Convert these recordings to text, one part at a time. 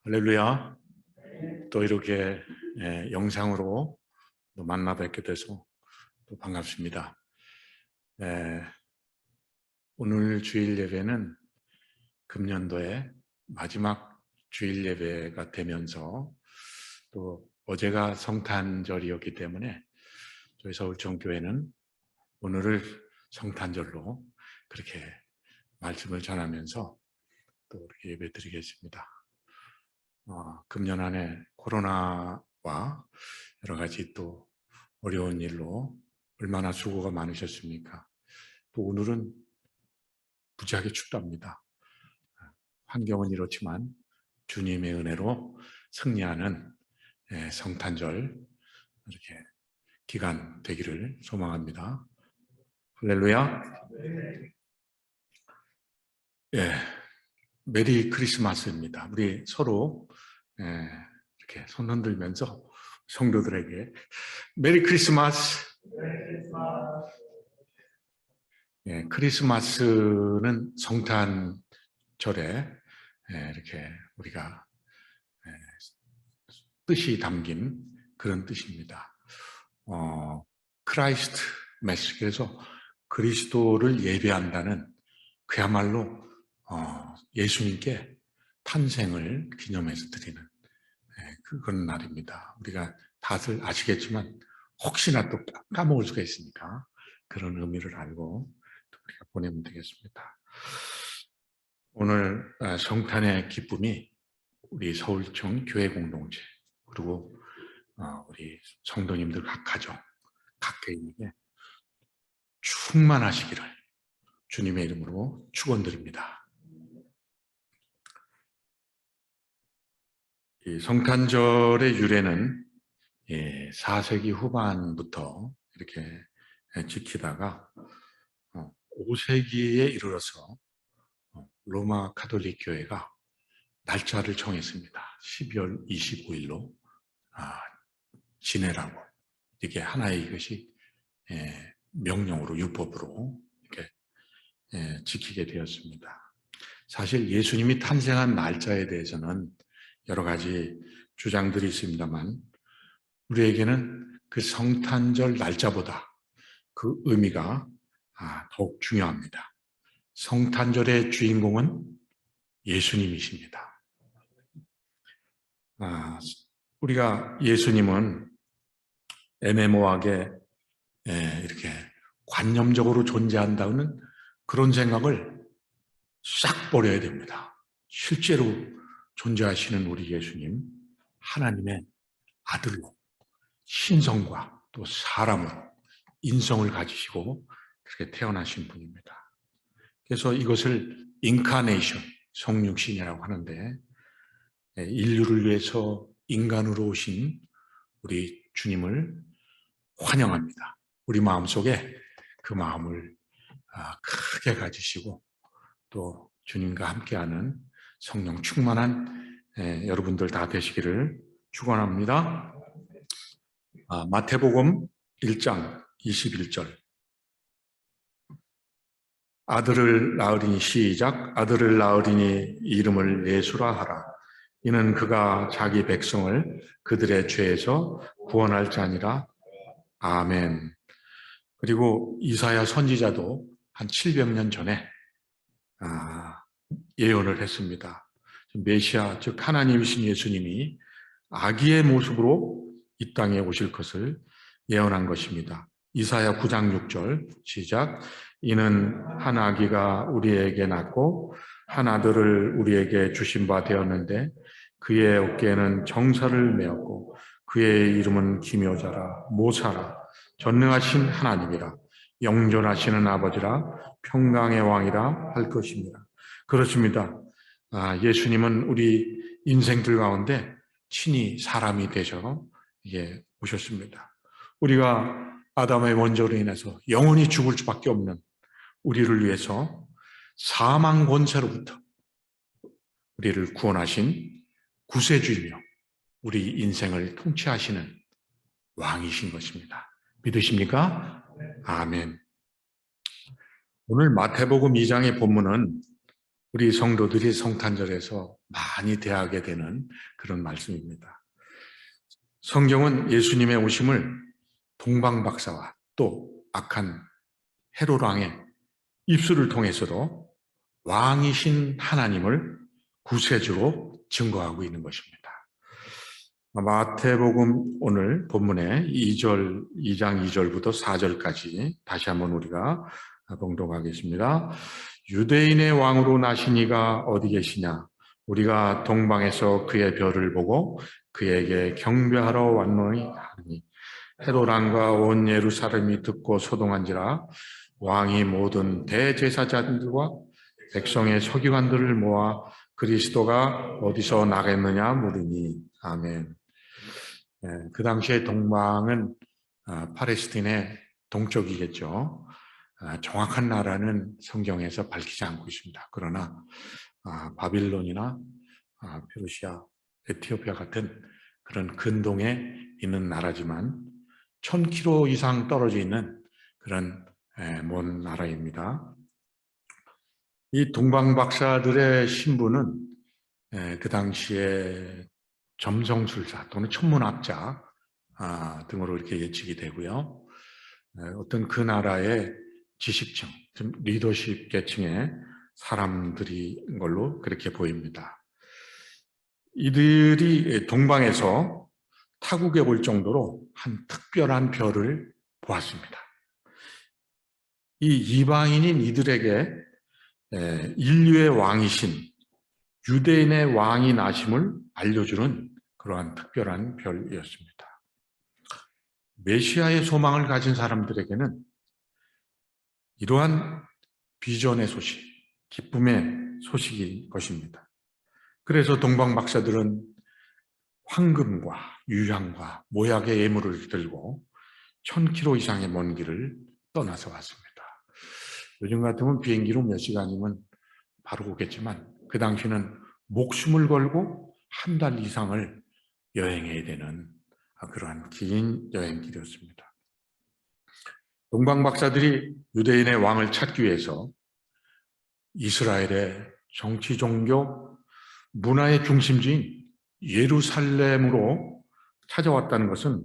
할렐루야. 또 이렇게 영상으로 또 만나 뵙게 돼서 또 반갑습니다. 오늘 주일 예배는 금년도의 마지막 주일 예배가 되면서 또 어제가 성탄절이었기 때문에 저희 서울정교회는 오늘을 성탄절로 그렇게 말씀을 전하면서 또 이렇게 예배 드리겠습니다. 금년 한 해 코로나와 여러 가지 또 어려운 일로 얼마나 수고가 많으셨습니까? 또 오늘은 무지하게 춥답니다. 환경은 이렇지만 주님의 은혜로 승리하는 성탄절 이렇게 기간 되기를 소망합니다. 할렐루야. 메리 크리스마스입니다. 우리 서로 이렇게 손 흔들면서 성도들에게 메리 크리스마스. 크리스마스는 성탄절에 이렇게 우리가 뜻이 담긴 그런 뜻입니다. 크라이스트 메시, 그래서 그리스도를 예배한다는 그야말로 예수님께 탄생을 기념해서 드리는 그런 날입니다. 우리가 다들 아시겠지만 혹시나 또 까먹을 수가 있으니까 그런 의미를 알고 우리가 보내면 되겠습니다. 오늘 성탄의 기쁨이 우리 서울청 교회 공동체 그리고 우리 성도님들 각 가정, 각 개인에게 충만하시기를 주님의 이름으로 축원드립니다. 이 성탄절의 유래는 4세기 후반부터 이렇게 지키다가 5세기에 이르러서 로마 가톨릭 교회가 날짜를 정했습니다. 12월 25일로 지내라고. 이게 하나의 이것이 명령으로, 율법으로 이렇게 지키게 되었습니다. 사실 예수님이 탄생한 날짜에 대해서는 여러 가지 주장들이 있습니다만 우리에게는 그 성탄절 날짜보다 그 의미가 더욱 중요합니다. 성탄절의 주인공은 예수님이십니다. 우리가 예수님은 애매모호하게 이렇게 관념적으로 존재한다는 그런 생각을 싹 버려야 됩니다. 실제로 존재하시는 우리 예수님, 하나님의 아들로 신성과 또 사람으로 인성을 가지시고 그렇게 태어나신 분입니다. 그래서 이것을 인카네이션, 성육신이라고 하는데 인류를 위해서 인간으로 오신 우리 주님을 환영합니다. 우리 마음속에 그 마음을 크게 가지시고 또 주님과 함께하는 성령 충만한 여러분들 다 되시기를 축원합니다. 마태복음 1장 21절 아들을 낳으리니 시작 아들을 낳으리니 이름을 예수라 하라. 이는 그가 자기 백성을 그들의 죄에서 구원할 자니라. 아멘. 그리고 이사야 선지자도 한 700년 전에 예언을 했습니다. 메시아, 즉 하나님이신 예수님이 아기의 모습으로 이 땅에 오실 것을 예언한 것입니다. 이사야 9장 6절 시작. 이는 한 아기가 우리에게 낳고 한 아들을 우리에게 주신 바 되었는데 그의 어깨에는 정사를 메었고 그의 이름은 기묘자라 모사라 전능하신 하나님이라 영존하시는 아버지라 평강의 왕이라 할 것입니다. 그렇습니다. 예수님은 우리 인생들 가운데 친히 사람이 되셔 오셨습니다. 우리가 아담의 원죄로 인해서 영원히 죽을 수밖에 없는 우리를 위해서 사망 권세로부터 우리를 구원하신 구세주이며 우리 인생을 통치하시는 왕이신 것입니다. 믿으십니까? 아멘. 오늘 마태복음 2장의 본문은 우리 성도들이 성탄절에서 많이 대하게 되는 그런 말씀입니다. 성경은 예수님의 오심을 동방박사와 또 악한 헤롯 왕의 입술을 통해서도 왕이신 하나님을 구세주로 증거하고 있는 것입니다. 마태복음 오늘 본문의 2장 2절부터 4절까지 다시 한번 우리가 봉독하겠습니다. 유대인의 왕으로 나신 이가 어디 계시냐? 우리가 동방에서 그의 별을 보고 그에게 경배하러 왔노니 하니 헤롯 왕과 온 예루살렘이 듣고 소동한지라. 왕이 모든 대제사장들과 백성의 서기관들을 모아 그리스도가 어디서 나겠느냐 물으니. 아멘. 그 당시에 동방은 팔레스틴의 동쪽이겠죠. 정확한 나라는 성경에서 밝히지 않고 있습니다. 그러나 바빌론이나 페르시아, 에티오피아 같은 그런 근동에 있는 나라지만 1000km 이상 떨어져 있는 그런 먼 나라입니다. 이 동방박사들의 신분은 그 당시에 점성술사 또는 천문학자 등으로 이렇게 예측이 되고요. 어떤 그 나라의 지식층, 좀 리더십 계층의 사람들인 걸로 그렇게 보입니다. 이들이 동방에서 타국에 올 정도로 한 특별한 별을 보았습니다. 이 이방인인 이들에게 인류의 왕이신 유대인의 왕이 나심을 알려주는 그러한 특별한 별이었습니다. 메시아의 소망을 가진 사람들에게는 이러한 비전의 소식, 기쁨의 소식일 것입니다. 그래서 동방 박사들은 황금과 유향과 모약의 예물을 들고 1000km 이상의 먼 길을 떠나서 왔습니다. 요즘 같으면 비행기로 몇 시간이면 바로 오겠지만 그 당시는 목숨을 걸고 한 달 이상을 여행해야 되는 그러한 긴 여행길이었습니다. 동방 박사들이 유대인의 왕을 찾기 위해서 이스라엘의 정치, 종교, 문화의 중심지인 예루살렘으로 찾아왔다는 것은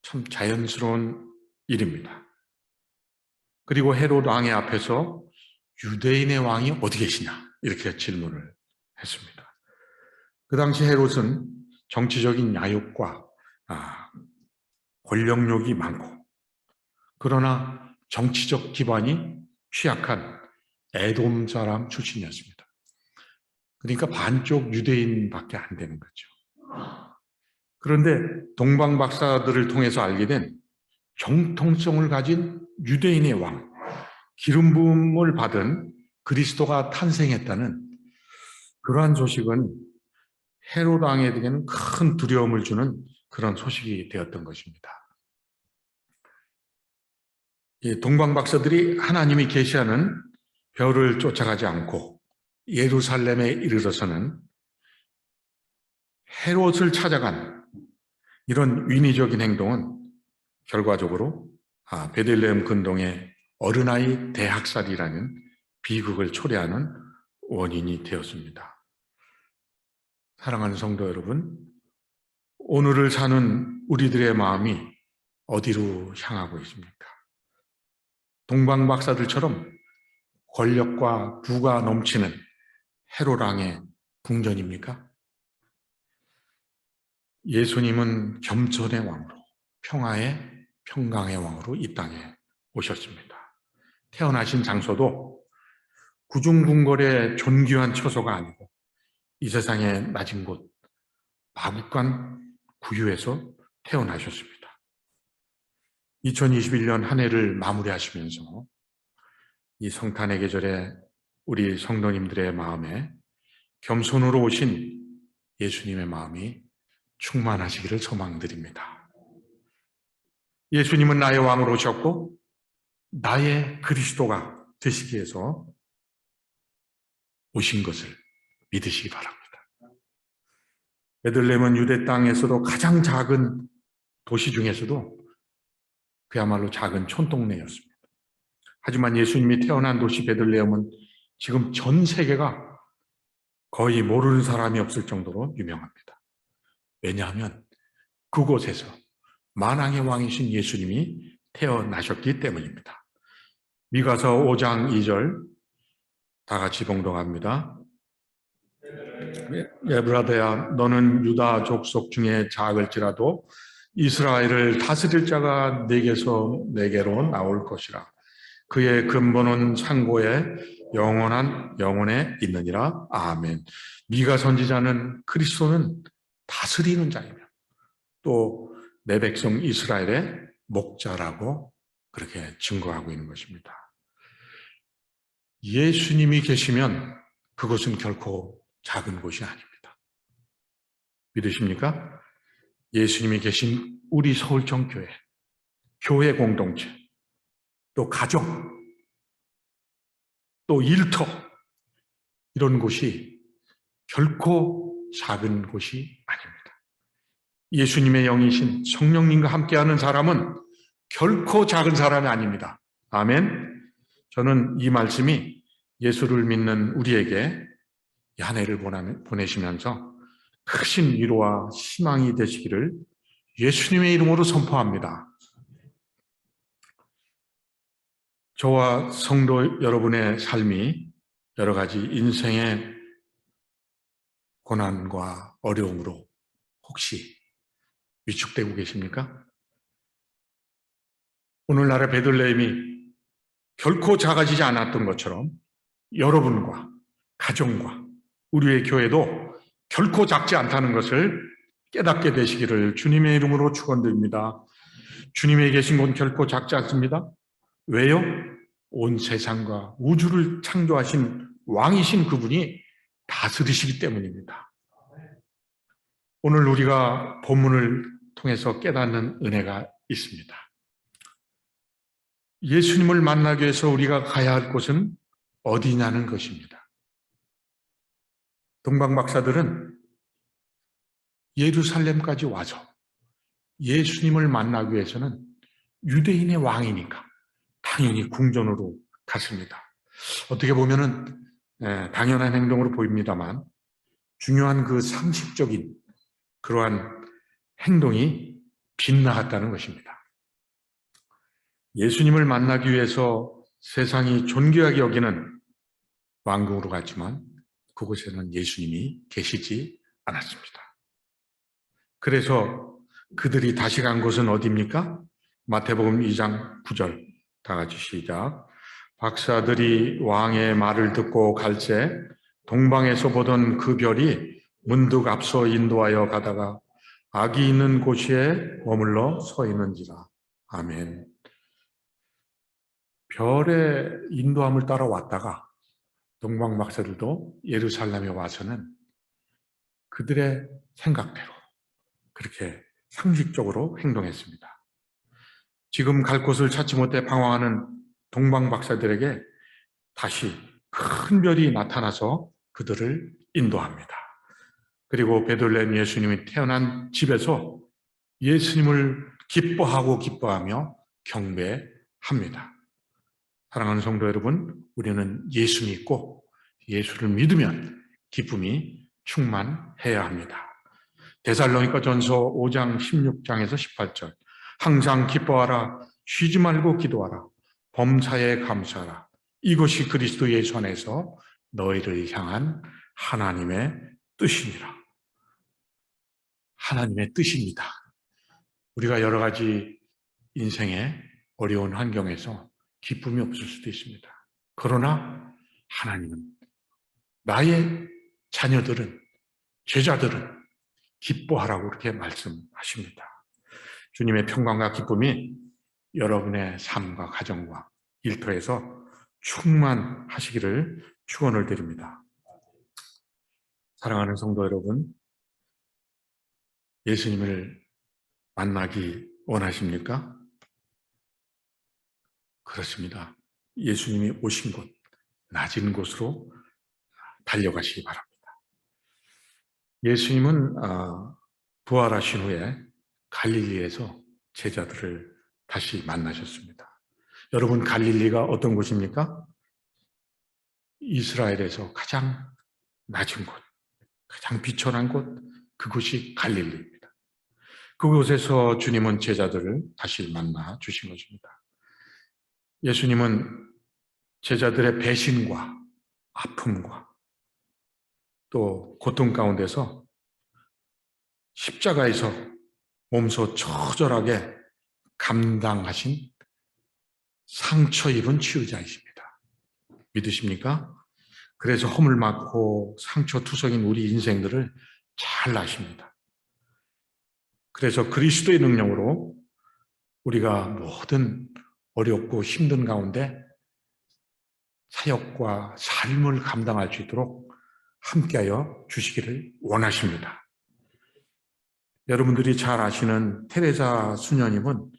참 자연스러운 일입니다. 그리고 헤롯 왕의 앞에서 유대인의 왕이 어디 계시냐 이렇게 질문을 했습니다. 그 당시 헤롯은 정치적인 야욕과 권력욕이 많고 그러나 정치적 기반이 취약한 에돔 사람 출신이었습니다. 그러니까 반쪽 유대인밖에 안 되는 거죠. 그런데 동방 박사들을 통해서 알게 된 정통성을 가진 유대인의 왕, 기름 부음을 받은 그리스도가 탄생했다는 그러한 소식은 헤롯 왕에게는 큰 두려움을 주는 그런 소식이 되었던 것입니다. 동방 박사들이 하나님이 계시하는 별을 쫓아가지 않고 예루살렘에 이르러서는 헤롯을 찾아간 이런 위니적인 행동은 결과적으로 베들레헴 근동의 어린아이 대학살이라는 비극을 초래하는 원인이 되었습니다. 사랑하는 성도 여러분, 오늘을 사는 우리들의 마음이 어디로 향하고 있습니까? 동방 박사들처럼 권력과 부가 넘치는 헤롯 왕의 궁전입니까? 예수님은 겸손의 왕으로, 평화의 평강의 왕으로 이 땅에 오셨습니다. 태어나신 장소도 구중궁궐의 존귀한 처소가 아니고 이 세상의 낮은 곳 마국간 구유에서 태어나셨습니다. 2021년 한 해를 마무리하시면서 이 성탄의 계절에 우리 성도님들의 마음에 겸손으로 오신 예수님의 마음이 충만하시기를 소망드립니다. 예수님은 나의 왕으로 오셨고 나의 그리스도가 되시기 위해서 오신 것을 믿으시기 바랍니다. 베들레헴은 유대 땅에서도 가장 작은 도시 중에서도 그야말로 작은 촌동네였습니다. 하지만 예수님이 태어난 도시 베들레헴은 지금 전 세계가 거의 모르는 사람이 없을 정도로 유명합니다. 왜냐하면 그곳에서 만왕의 왕이신 예수님이 태어나셨기 때문입니다. 미가서 5장 2절 다 같이 봉독합니다. 에브라데야, 너는 유다 족속 중에 작을지라도 이스라엘을 다스릴 자가 네게서 네게로 나올 것이라. 그의 근본은 창고에 영원에 있느니라. 아멘. 미가 선지자는 그리스도는 다스리는 자이며 또 내 백성 이스라엘의 목자라고 그렇게 증거하고 있는 것입니다. 예수님이 계시면 그것은 결코 작은 곳이 아닙니다. 믿으십니까? 예수님이 계신 우리 서울정교회, 교회 공동체, 또 가정, 또 일터, 이런 곳이 결코 작은 곳이 아닙니다. 예수님의 영이신 성령님과 함께하는 사람은 결코 작은 사람이 아닙니다. 아멘. 저는 이 말씀이 예수를 믿는 우리에게 이 한 해를 보내시면서 크신 위로와 희망이 되시기를 예수님의 이름으로 선포합니다. 저와 성도 여러분의 삶이 여러 가지 인생의 고난과 어려움으로 혹시 위축되고 계십니까? 오늘날의 베들레헴이 결코 작아지지 않았던 것처럼 여러분과 가정과 우리의 교회도 결코 작지 않다는 것을 깨닫게 되시기를 주님의 이름으로 축원드립니다. 주님의 계신 곳은 결코 작지 않습니다. 왜요? 온 세상과 우주를 창조하신 왕이신 그분이 다스리시기 때문입니다. 오늘 우리가 본문을 통해서 깨닫는 은혜가 있습니다. 예수님을 만나기 위해서 우리가 가야 할 곳은 어디냐는 것입니다. 동방 박사들은 예루살렘까지 와서 예수님을 만나기 위해서는 유대인의 왕이니까 당연히 궁전으로 갔습니다. 어떻게 보면은 당연한 행동으로 보입니다만 중요한 그 상식적인 그러한 행동이 빗나갔다는 것입니다. 예수님을 만나기 위해서 세상이 존귀하게 여기는 왕궁으로 갔지만 그곳에는 예수님이 계시지 않았습니다. 그래서 그들이 다시 간 곳은 어디입니까? 마태복음 2장 9절 다 같이 시작. 박사들이 왕의 말을 듣고 갈새 동방에서 보던 그 별이 문득 앞서 인도하여 가다가 악이 있는 곳에 머물러 서 있는지라. 아멘. 별의 인도함을 따라왔다가 동방 박사들도 예루살렘에 와서는 그들의 생각대로 그렇게 상식적으로 행동했습니다. 지금 갈 곳을 찾지 못해 방황하는 동방 박사들에게 다시 큰 별이 나타나서 그들을 인도합니다. 그리고 베들레헴 예수님이 태어난 집에서 예수님을 기뻐하며 경배합니다. 사랑하는 성도 여러분, 우리는 예수 믿고 예수를 믿으면 기쁨이 충만해야 합니다. 데살로니가 전서 5장 16장에서 18절 항상 기뻐하라, 쉬지 말고 기도하라, 범사에 감사하라. 이것이 그리스도 예수 안에서 너희를 향한 하나님의 뜻이니라. 하나님의 뜻입니다. 우리가 여러 가지 인생의 어려운 환경에서 기쁨이 없을 수도 있습니다. 그러나 하나님은 나의 자녀들은, 제자들은 기뻐하라고 그렇게 말씀하십니다. 주님의 평강과 기쁨이 여러분의 삶과 가정과 일터에서 충만하시기를 축원을 드립니다. 사랑하는 성도 여러분, 예수님을 만나기 원하십니까? 그렇습니다. 예수님이 오신 곳, 낮은 곳으로 달려가시기 바랍니다. 예수님은 부활하신 후에 갈릴리에서 제자들을 다시 만나셨습니다. 여러분, 갈릴리가 어떤 곳입니까? 이스라엘에서 가장 낮은 곳, 가장 비천한 곳, 그곳이 갈릴리입니다. 그곳에서 주님은 제자들을 다시 만나 주신 것입니다. 예수님은 제자들의 배신과 아픔과 또 고통 가운데서 십자가에서 몸소 처절하게 감당하신 상처 입은 치유자이십니다. 믿으십니까? 그래서 허물 많고 상처 투성인 우리 인생들을 잘 아십니다. 그래서 그리스도의 능력으로 우리가 모든 어렵고 힘든 가운데 사역과 삶을 감당할 수 있도록 함께하여 주시기를 원하십니다. 여러분들이 잘 아시는 테레사 수녀님은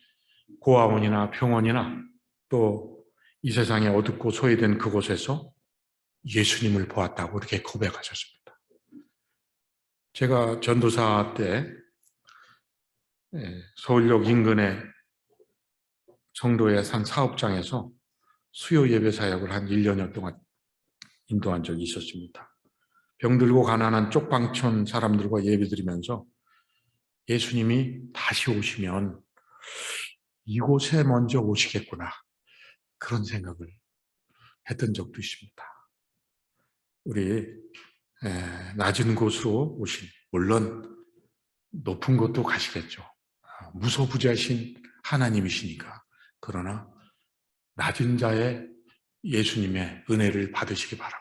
고아원이나 병원이나 또 이 세상에 어둡고 소외된 그곳에서 예수님을 보았다고 이렇게 고백하셨습니다. 제가 전도사 때 서울역 인근의 성도의 한 사업장에서 수요 예배 사역을 한 1년여 동안 인도한 적이 있었습니다. 병들고 가난한 쪽방촌 사람들과 예배드리면서 예수님이 다시 오시면 이곳에 먼저 오시겠구나, 그런 생각을 했던 적도 있습니다. 우리 낮은 곳으로 오신, 물론 높은 곳도 가시겠죠. 무소부재하신 하나님이시니까. 그러나 낮은 자의 예수님의 은혜를 받으시기 바랍니다.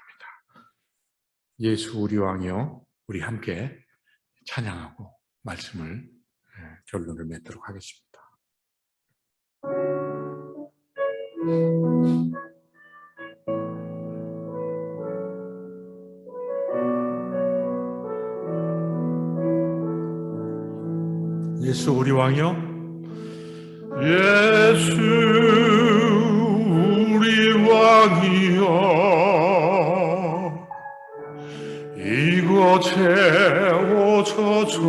예수 우리 왕이여, 우리 함께 찬양하고 말씀을 결론을 맺도록 하겠습니다. 예수 우리 왕이여, 예수 우리 왕이여, 이곳에 오셔서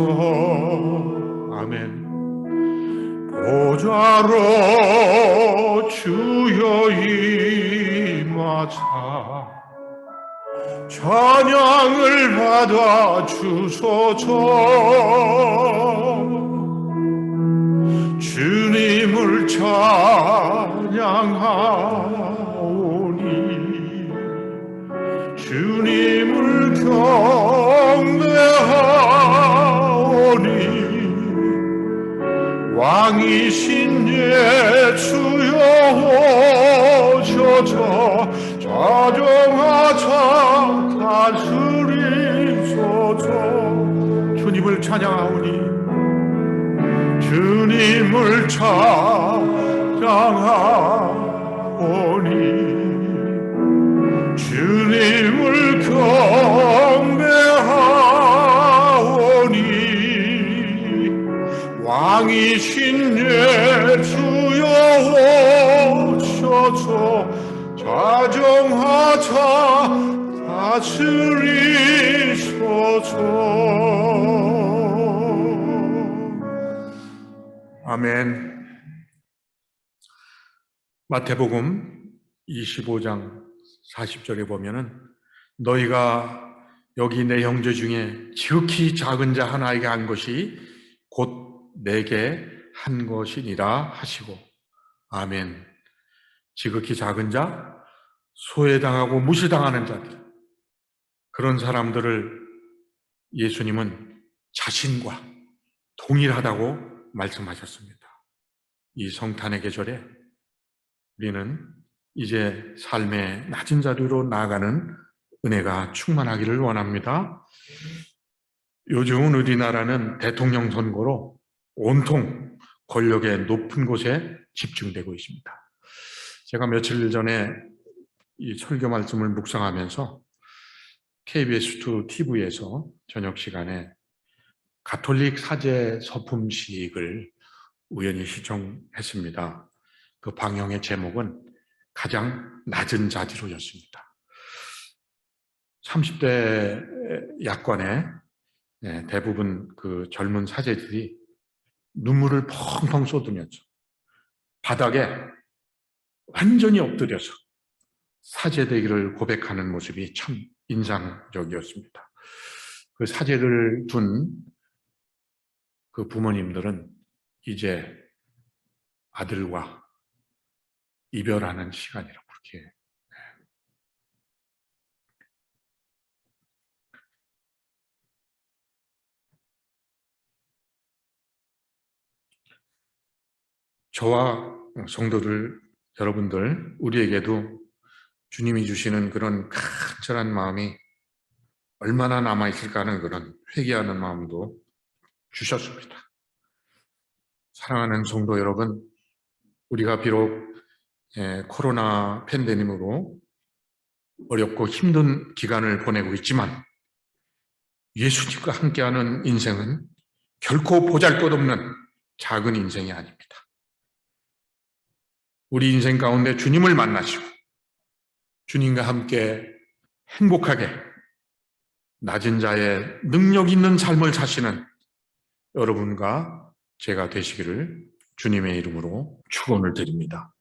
아멘. 보좌로 주여 임하사 찬양을 받아 주소서. 주님을 찬양하오니 주님을 경배하오니 왕이신 예수여 오셔서 자정하사 다스리소서. 주님을 찬양하오니 주님을 찬양하오니 주님을 경배하오니 왕이신 예수여 오셔서 자정하사 다스리소서. 아멘. 마태복음 25장 40절에 보면은 너희가 여기 내 형제 중에 지극히 작은 자 하나에게 한 것이 곧 내게 한 것이니라 하시고. 아멘. 지극히 작은 자, 소외당하고 무시당하는 자들, 그런 사람들을 예수님은 자신과 동일하다고 말씀하셨습니다. 이 성탄의 계절에 우리는 이제 삶의 낮은 자리로 나아가는 은혜가 충만하기를 원합니다. 요즘은 우리나라는 대통령 선거로 온통 권력의 높은 곳에 집중되고 있습니다. 제가 며칠 전에 이 설교 말씀을 묵상하면서 KBS2 TV에서 저녁 시간에 가톨릭 사제 서품식을 우연히 시청했습니다. 그 방영의 제목은 가장 낮은 자리로였습니다. 30대 약관에 대부분 그 젊은 사제들이 눈물을 펑펑 쏟으면서 바닥에 완전히 엎드려서 사제되기를 고백하는 모습이 참 인상적이었습니다. 그 사제를 둔 그 부모님들은 이제 아들과 이별하는 시간이라고 그렇게. 저와 성도들 여러분들, 우리에게도 주님이 주시는 그런 간절한 마음이 얼마나 남아있을까 하는 그런 회개하는 마음도 주셨습니다. 사랑하는 성도 여러분, 우리가 비록 코로나 팬데믹으로 어렵고 힘든 기간을 보내고 있지만 예수님과 함께하는 인생은 결코 보잘것없는 작은 인생이 아닙니다. 우리 인생 가운데 주님을 만나시고 주님과 함께 행복하게 낮은 자의 능력 있는 삶을 사시는 여러분과 제가 되시기를 주님의 이름으로 축원을 드립니다.